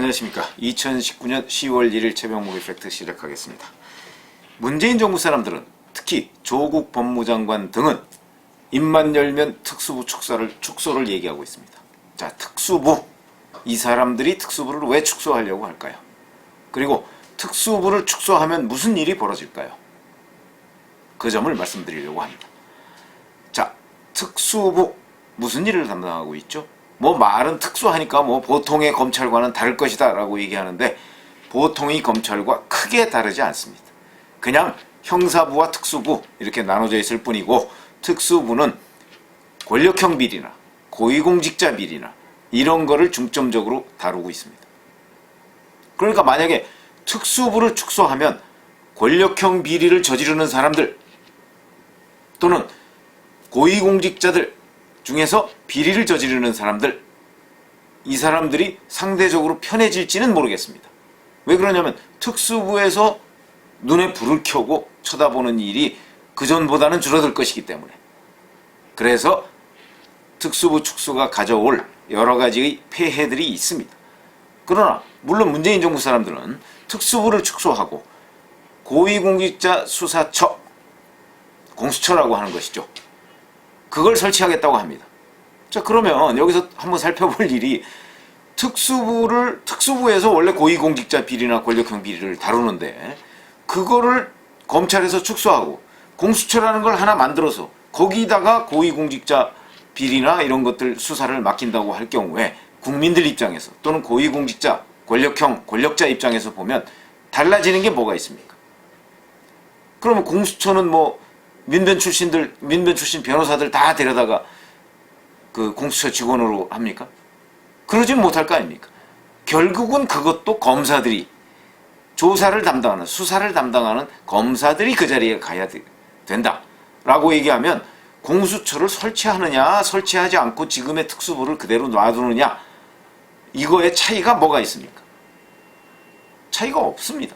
안녕하십니까. 2019년 10월 1일 최병목의 팩트 시작하겠습니다. 문재인 정부 사람들은 특히 조국 법무장관 등은 입만 열면 특수부 축소를 얘기하고 있습니다. 자, 특수부. 이 사람들이 특수부를 왜 축소하려고 할까요? 그리고 특수부를 축소하면 무슨 일이 벌어질까요? 그 점을 말씀드리려고 합니다. 자, 특수부 무슨 일을 담당하고 있죠? 뭐 말은 특수하니까 뭐 보통의 검찰과는 다를 것이다 라고 얘기하는데 보통의 검찰과 크게 다르지 않습니다. 그냥 형사부와 특수부 이렇게 나눠져 있을 뿐이고 특수부는 권력형 비리나 고위공직자 비리나 이런 거를 중점적으로 다루고 있습니다. 그러니까 만약에 특수부를 축소하면 권력형 비리를 저지르는 사람들 또는 고위공직자들 중에서 비리를 저지르는 사람들, 이 사람들이 상대적으로 편해질지는 모르겠습니다. 왜 그러냐면 특수부에서 눈에 불을 켜고 쳐다보는 일이 그전보다는 줄어들 것이기 때문에. 그래서 특수부 축소가 가져올 여러 가지의 폐해들이 있습니다. 그러나 물론 문재인 정부 사람들은 특수부를 축소하고 고위공직자 수사처, 공수처라고 하는 것이죠. 그걸 설치하겠다고 합니다. 자, 그러면 여기서 한번 살펴볼 일이 특수부에서 원래 고위공직자 비리나 권력형 비리를 다루는데 그거를 검찰에서 축소하고 공수처라는 걸 하나 만들어서 거기다가 고위공직자 비리나 이런 것들 수사를 맡긴다고 할 경우에 국민들 입장에서 또는 고위공직자, 권력자 입장에서 보면 달라지는 게 뭐가 있습니까? 그러면 공수처는 뭐 민변 출신 변호사들 다 데려다가 그 공수처 직원으로 합니까? 그러진 못할 거 아닙니까? 결국은 그것도 검사들이 조사를 담당하는, 수사를 담당하는 검사들이 그 자리에 가야 된다라고 얘기하면 공수처를 설치하느냐 설치하지 않고 지금의 특수부를 그대로 놔두느냐 이거의 차이가 뭐가 있습니까? 차이가 없습니다.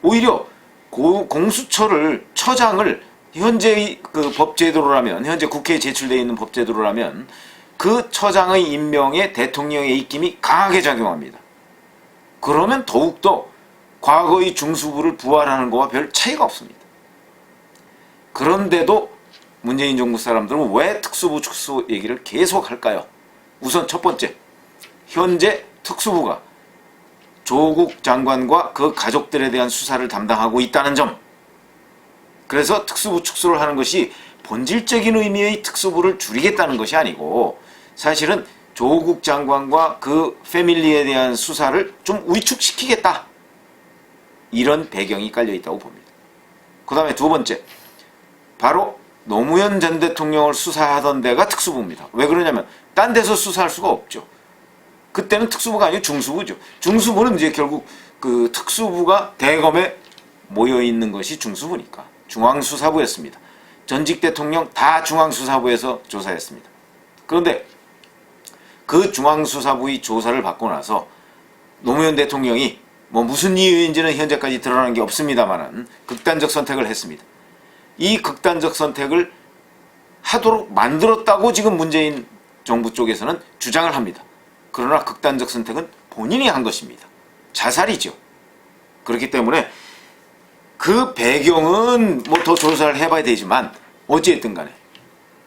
오히려 처장을 현재의 그 법제도로라면, 현재 국회에 제출되어 있는 법제도로라면 그 처장의 임명에 대통령의 입김이 강하게 작용합니다. 그러면 더욱더 과거의 중수부를 부활하는 것과 별 차이가 없습니다. 그런데도 문재인 정부 사람들은 왜 특수부 축소 얘기를 계속 할까요? 우선 첫 번째, 현재 특수부가 조국 장관과 그 가족들에 대한 수사를 담당하고 있다는 점. 그래서 특수부 축소를 하는 것이 본질적인 의미의 특수부를 줄이겠다는 것이 아니고 사실은 조국 장관과 그 패밀리에 대한 수사를 좀 위축시키겠다. 이런 배경이 깔려 있다고 봅니다. 그 다음에 두 번째, 바로 노무현 전 대통령을 수사하던 데가 특수부입니다. 왜 그러냐면 딴 데서 수사할 수가 없죠. 그때는 특수부가 아니고 중수부죠. 중수부는 이제 결국 그 특수부가 대검에 모여있는 것이 중수부니까 중앙수사부였습니다. 전직 대통령 다 중앙수사부에서 조사했습니다. 그런데 그 중앙수사부의 조사를 받고 나서 노무현 대통령이 뭐 무슨 이유인지는 현재까지 드러난 게 없습니다만은 극단적 선택을 했습니다. 이 극단적 선택을 하도록 만들었다고 지금 문재인 정부 쪽에서는 주장을 합니다. 그러나 극단적 선택은 본인이 한 것입니다. 자살이죠. 그렇기 때문에 그 배경은 뭐 더 조사를 해봐야 되지만 어찌됐든 간에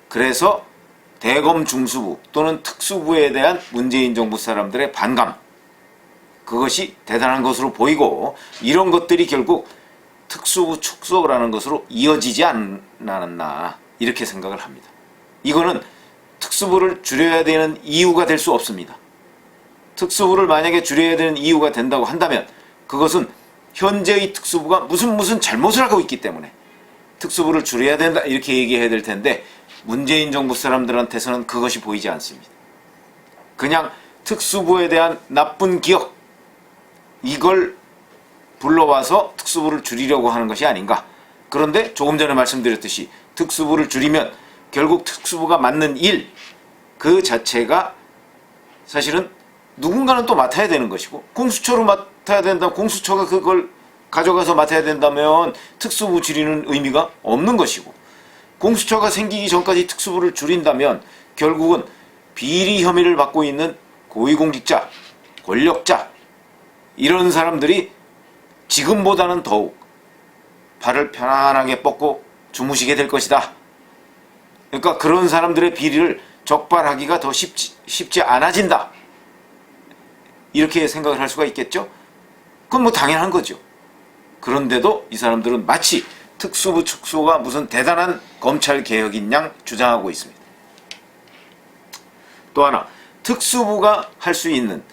그래서 대검 중수부 또는 특수부에 대한 문재인 정부 사람들의 반감, 그것이 대단한 것으로 보이고 이런 것들이 결국 특수부 축소라는 것으로 이어지지 않았나 이렇게 생각을 합니다. 이거는 특수부를 줄여야 되는 이유가 될 수 없습니다. 특수부를 만약에 줄여야 되는 이유가 된다고 한다면 그것은 현재의 특수부가 무슨 잘못을 하고 있기 때문에 특수부를 줄여야 된다 이렇게 얘기해야 될 텐데 문재인 정부 사람들한테서는 그것이 보이지 않습니다. 그냥 특수부에 대한 나쁜 기억, 이걸 불러와서 특수부를 줄이려고 하는 것이 아닌가. 그런데 조금 전에 말씀드렸듯이 특수부를 줄이면 결국 특수부가 맡는 일 그 자체가 사실은 누군가는 또 맡아야 되는 것이고 공수처로 맡아야 된다면 공수처가 그걸 가져가서 맡아야 된다면 특수부 줄이는 의미가 없는 것이고 공수처가 생기기 전까지 특수부를 줄인다면 결국은 비리 혐의를 받고 있는 고위공직자, 권력자 이런 사람들이 지금보다는 더욱 발을 편안하게 뻗고 주무시게 될 것이다. 그러니까 그런 사람들의 비리를 적발하기가 더 쉽지 않아진다. 이렇게 생각을 할 수가 있겠죠? 그건 뭐 당연한 거죠. 그런데도 이 사람들은 마치 특수부 특수가 무슨 대단한 검찰 개혁인 양 주장하고 있습니다. 또 하나, 특수부가 할 수 있는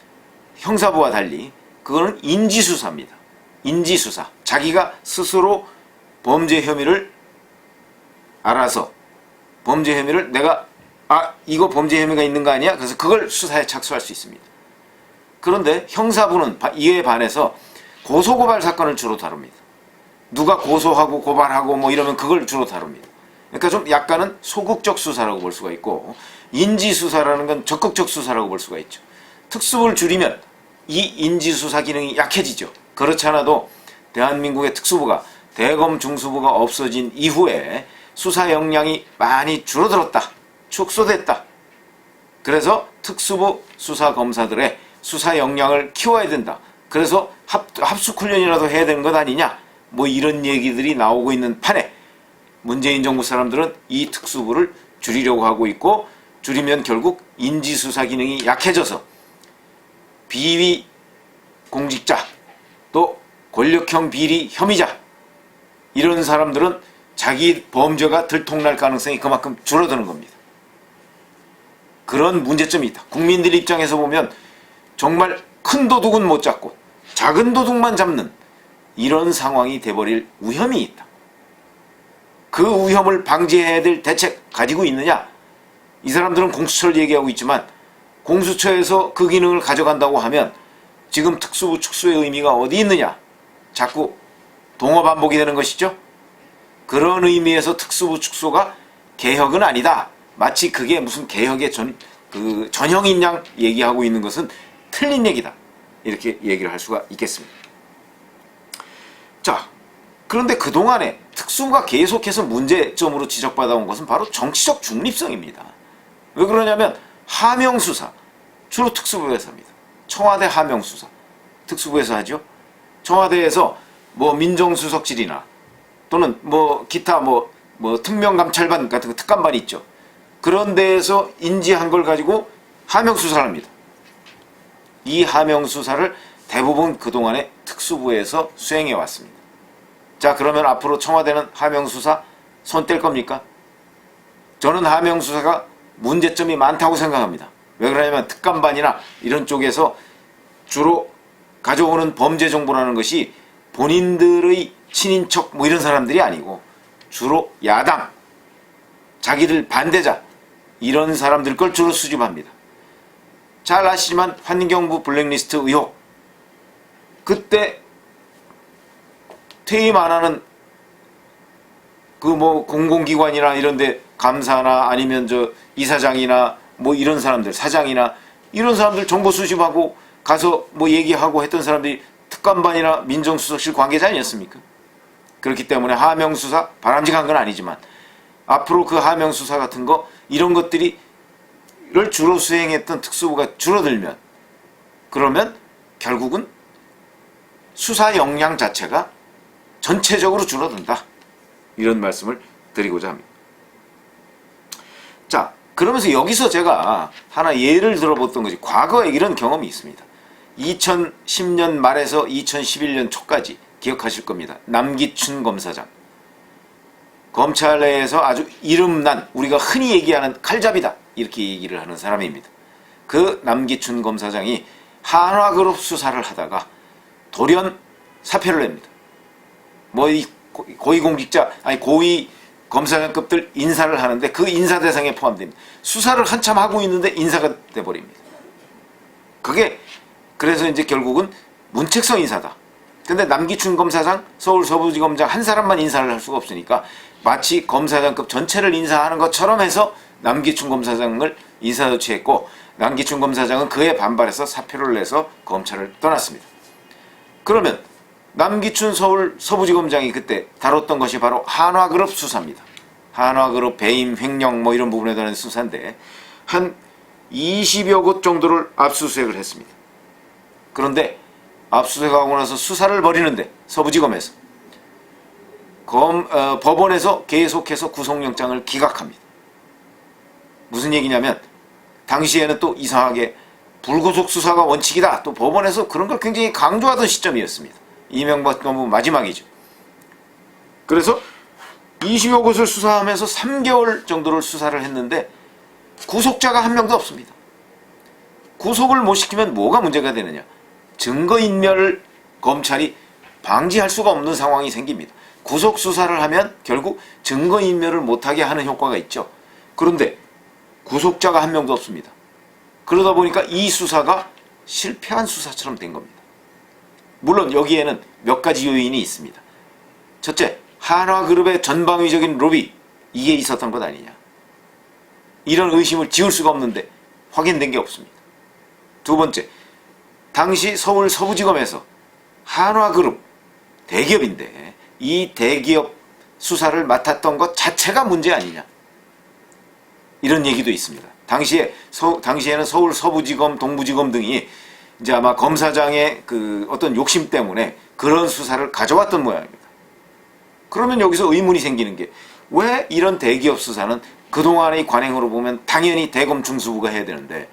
형사부와 달리 그거는 인지수사입니다. 인지수사. 자기가 스스로 범죄 혐의를 알아서 범죄 혐의를 내가 이거 범죄 혐의가 있는 거 아니야? 그래서 그걸 수사에 착수할 수 있습니다. 그런데 형사부는 이에 반해서 고소고발 사건을 주로 다룹니다. 누가 고소하고 고발하고 뭐 이러면 그걸 주로 다룹니다. 그러니까 좀 약간은 소극적 수사라고 볼 수가 있고, 인지수사라는 건 적극적 수사라고 볼 수가 있죠. 특수부를 줄이면 이 인지수사 기능이 약해지죠. 그렇지 않아도 대한민국의 특수부가 대검 중수부가 없어진 이후에 수사 역량이 많이 줄어들었다. 축소됐다. 그래서 특수부 수사검사들의 수사 역량을 키워야 된다. 그래서 합숙훈련이라도 해야 되는 것 아니냐. 뭐 이런 얘기들이 나오고 있는 판에 문재인 정부 사람들은 이 특수부를 줄이려고 하고 있고, 줄이면 결국 인지수사 기능이 약해져서 비위 공직자 또 권력형 비리 혐의자 이런 사람들은 자기 범죄가 들통날 가능성이 그만큼 줄어드는 겁니다. 그런 문제점이 있다. 국민들 입장에서 보면 정말 큰 도둑은 못 잡고 작은 도둑만 잡는 이런 상황이 돼버릴 위험이 있다. 그 위험을 방지해야 될 대책 가지고 있느냐? 이 사람들은 공수처를 얘기하고 있지만 공수처에서 그 기능을 가져간다고 하면 지금 특수부 축소의 의미가 어디 있느냐? 자꾸 동어 반복이 되는 것이죠. 그런 의미에서 특수부 축소가 개혁은 아니다. 마치 그게 무슨 개혁의 전형인 양 얘기하고 있는 것은 틀린 얘기다. 이렇게 얘기를 할 수가 있겠습니다. 자, 그런데 그동안에 특수부가 계속해서 문제점으로 지적받아온 것은 바로 정치적 중립성입니다. 왜 그러냐면 하명수사, 주로 특수부에서 합니다. 청와대 하명수사, 특수부에서 하죠. 청와대에서 뭐 민정수석실이나 또는 뭐 기타 뭐 특명감찰반 같은 거 특감반이 있죠. 그런 데에서 인지한 걸 가지고 하명수사를 합니다. 이 하명수사를 대부분 그동안에 특수부에서 수행해 왔습니다. 자, 그러면 앞으로 청와대는 하명수사 손 뗄 겁니까? 저는 하명수사가 문제점이 많다고 생각합니다. 왜 그러냐면 특감반이나 이런 쪽에서 주로 가져오는 범죄 정보라는 것이 본인들의 친인척 뭐 이런 사람들이 아니고 주로 야당, 자기들 반대자 이런 사람들 걸 주로 수집합니다. 잘 아시지만 환경부 블랙리스트 의혹, 그때 퇴임 안 하는 그 뭐 공공기관이나 이런데 감사나 아니면 이사장이나 뭐 이런 사람들, 사장이나 이런 사람들 정보 수집하고 가서 뭐 얘기하고 했던 사람들이 특감반이나 민정수석실 관계자 아니었습니까? 그렇기 때문에 하명수사 바람직한 건 아니지만 앞으로 그 하명수사 같은 거 이런 것들을 주로 수행했던 특수부가 줄어들면, 그러면 결국은 수사 역량 자체가 전체적으로 줄어든다. 이런 말씀을 드리고자 합니다. 자, 그러면서 여기서 제가 하나 예를 들어봤던 것이 과거에 이런 경험이 있습니다. 2010년 말에서 2011년 초까지 기억하실 겁니다. 남기춘 검사장. 검찰 내에서 아주 이름난, 우리가 흔히 얘기하는 칼잡이다 이렇게 얘기를 하는 사람입니다. 그 남기춘 검사장이 한화그룹 수사를 하다가 돌연 사표를 냅니다. 뭐 이 고위공직자, 아니 고위 검사장급들 인사를 하는데 그 인사 대상에 포함됩니다. 수사를 한참 하고 있는데 인사가 돼버립니다. 그게 그래서 이제 결국은 문책성 인사다. 근데 남기춘 검사장, 서울 서부지검장 한 사람만 인사를 할 수가 없으니까 마치 검사장급 전체를 인사하는 것처럼 해서 남기춘 검사장을 인사조치했고, 남기춘 검사장은 그에 반발해서 사표를 내서 검찰을 떠났습니다. 그러면 남기춘 서울 서부지검장이 그때 다뤘던 것이 바로 한화그룹 수사입니다. 한화그룹 배임, 횡령 뭐 이런 부분에 대한 수사인데 한 20여 곳 정도를 압수수색을 했습니다. 그런데 압수수색하고 나서 수사를 벌이는데 서부지검에서 법원에서 계속해서 구속영장을 기각합니다. 무슨 얘기냐면 당시에는 또 이상하게 불구속 수사가 원칙이다. 또 법원에서 그런 걸 굉장히 강조하던 시점이었습니다. 이명박 정부 마지막이죠. 그래서 20여 곳을 수사하면서 3개월 정도를 수사를 했는데 구속자가 한 명도 없습니다. 구속을 못 시키면 뭐가 문제가 되느냐. 증거인멸을 검찰이 방지할 수가 없는 상황이 생깁니다. 구속 수사를 하면 결국 증거인멸을 못하게 하는 효과가 있죠. 그런데 구속자가 한 명도 없습니다. 그러다 보니까 이 수사가 실패한 수사처럼 된 겁니다. 물론 여기에는 몇 가지 요인이 있습니다. 첫째, 한화그룹의 전방위적인 로비, 이게 있었던 것 아니냐. 이런 의심을 지울 수가 없는데 확인된 게 없습니다. 두 번째, 당시 서울 서부지검에서 한화그룹, 대기업인데 이 대기업 수사를 맡았던 것 자체가 문제 아니냐. 이런 얘기도 있습니다. 당시에는 서울 서부지검, 동부지검 등이 이제 아마 검사장의 그 어떤 욕심 때문에 그런 수사를 가져왔던 모양입니다. 그러면 여기서 의문이 생기는 게 왜 이런 대기업 수사는 그동안의 관행으로 보면 당연히 대검 중수부가 해야 되는데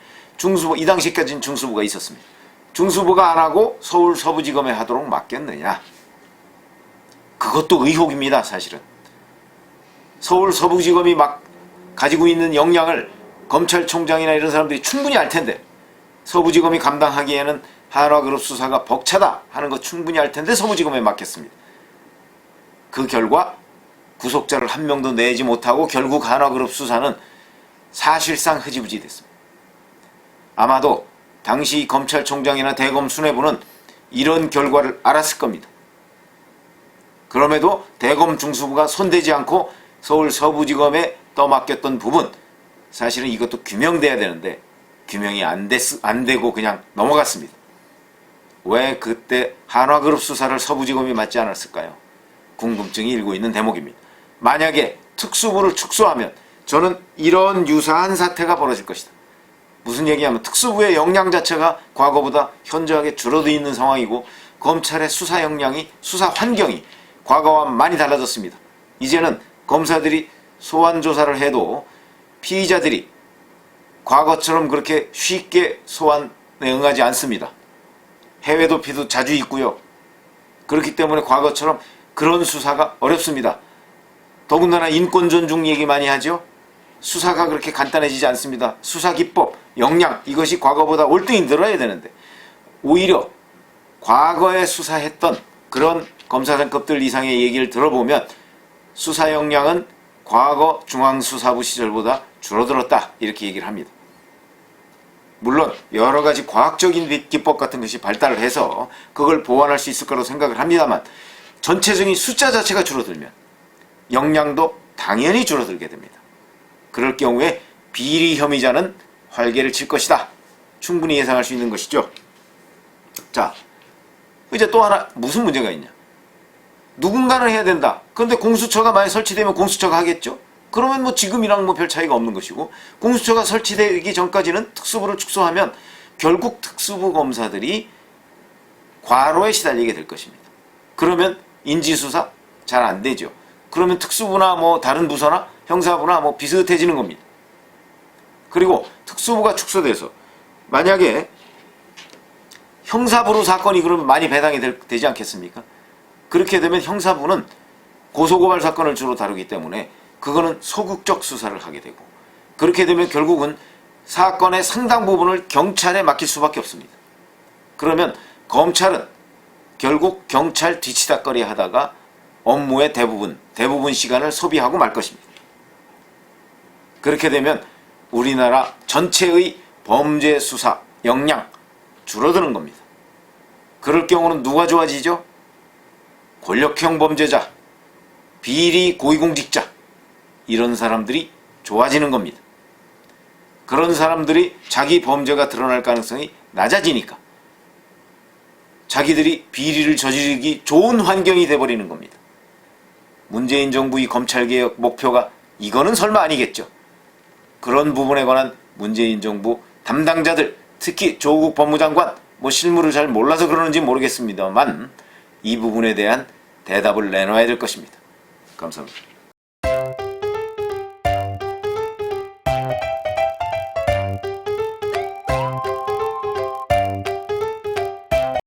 이 당시까지는 중수부가 있었습니다. 중수부가 안 하고 서울 서부지검에 하도록 맡겼느냐. 그것도 의혹입니다. 사실은. 서울 서부지검이 막 가지고 있는 역량을 검찰총장이나 이런 사람들이 충분히 알 텐데 서부지검이 감당하기에는 한화그룹 수사가 벅차다 하는 거 충분히 알 텐데 서부지검에 맡겼습니다. 그 결과 구속자를 한 명도 내지 못하고 결국 한화그룹 수사는 사실상 흐지부지 됐습니다. 아마도 당시 검찰총장이나 대검 수뇌부는 이런 결과를 알았을 겁니다. 그럼에도 대검 중수부가 손대지 않고 서울 서부지검에 떠맡겼던 부분, 사실은 이것도 규명돼야 되는데 규명이 안 되고 그냥 넘어갔습니다. 왜 그때 한화그룹 수사를 서부지검이 맡지 않았을까요? 궁금증이 일고 있는 대목입니다. 만약에 특수부를 축소하면 저는 이런 유사한 사태가 벌어질 것이다. 무슨 얘기냐면 특수부의 역량 자체가 과거보다 현저하게 줄어들어 있는 상황이고 검찰의 수사 역량이, 수사 환경이 과거와 많이 달라졌습니다. 이제는 검사들이 소환 조사를 해도 피의자들이 과거처럼 그렇게 쉽게 소환에 응하지 않습니다. 해외 도피도 자주 있고요. 그렇기 때문에 과거처럼 그런 수사가 어렵습니다. 더군다나 인권 존중 얘기 많이 하죠. 수사가 그렇게 간단해지지 않습니다. 수사 기법, 역량, 이것이 과거보다 월등히 늘어야 되는데 오히려 과거에 수사했던 그런 검사장급들 이상의 얘기를 들어보면 수사 역량은 과거 중앙수사부 시절보다 줄어들었다, 이렇게 얘기를 합니다. 물론 여러 가지 과학적인 기법 같은 것이 발달을 해서 그걸 보완할 수 있을 거라고 생각을 합니다만 전체적인 숫자 자체가 줄어들면 역량도 당연히 줄어들게 됩니다. 그럴 경우에 비리 혐의자는 활개를 칠 것이다. 충분히 예상할 수 있는 것이죠. 자, 이제 또 하나 무슨 문제가 있냐. 누군가는 해야 된다. 그런데 공수처가 만약 설치되면 공수처가 하겠죠. 그러면 뭐 지금이랑 뭐 별 차이가 없는 것이고, 공수처가 설치되기 전까지는 특수부를 축소하면 결국 특수부 검사들이 과로에 시달리게 될 것입니다. 그러면 인지수사 잘 안 되죠. 그러면 특수부나 뭐 다른 부서나 형사부나 뭐 비슷해지는 겁니다. 그리고 특수부가 축소돼서 만약에 형사부로 사건이 그러면 많이 배당이 되지 않겠습니까? 그렇게 되면 형사부는 고소고발 사건을 주로 다루기 때문에 그거는 소극적 수사를 하게 되고, 그렇게 되면 결국은 사건의 상당 부분을 경찰에 맡길 수밖에 없습니다. 그러면 검찰은 결국 경찰 뒤치다꺼리 하다가 업무의 대부분 시간을 소비하고 말 것입니다. 그렇게 되면 우리나라 전체의 범죄 수사 역량 줄어드는 겁니다. 그럴 경우는 누가 좋아지죠? 권력형 범죄자, 비리 고위공직자, 이런 사람들이 좋아지는 겁니다. 그런 사람들이 자기 범죄가 드러날 가능성이 낮아지니까 자기들이 비리를 저지르기 좋은 환경이 돼버리는 겁니다. 문재인 정부의 검찰개혁 목표가 이거는 설마 아니겠죠. 그런 부분에 관한 문재인 정부 담당자들, 특히 조국 법무장관 뭐 실물을 잘 몰라서 그러는지 모르겠습니다만 이 부분에 대한 대답을 내놔야 될 것입니다. 감사합니다.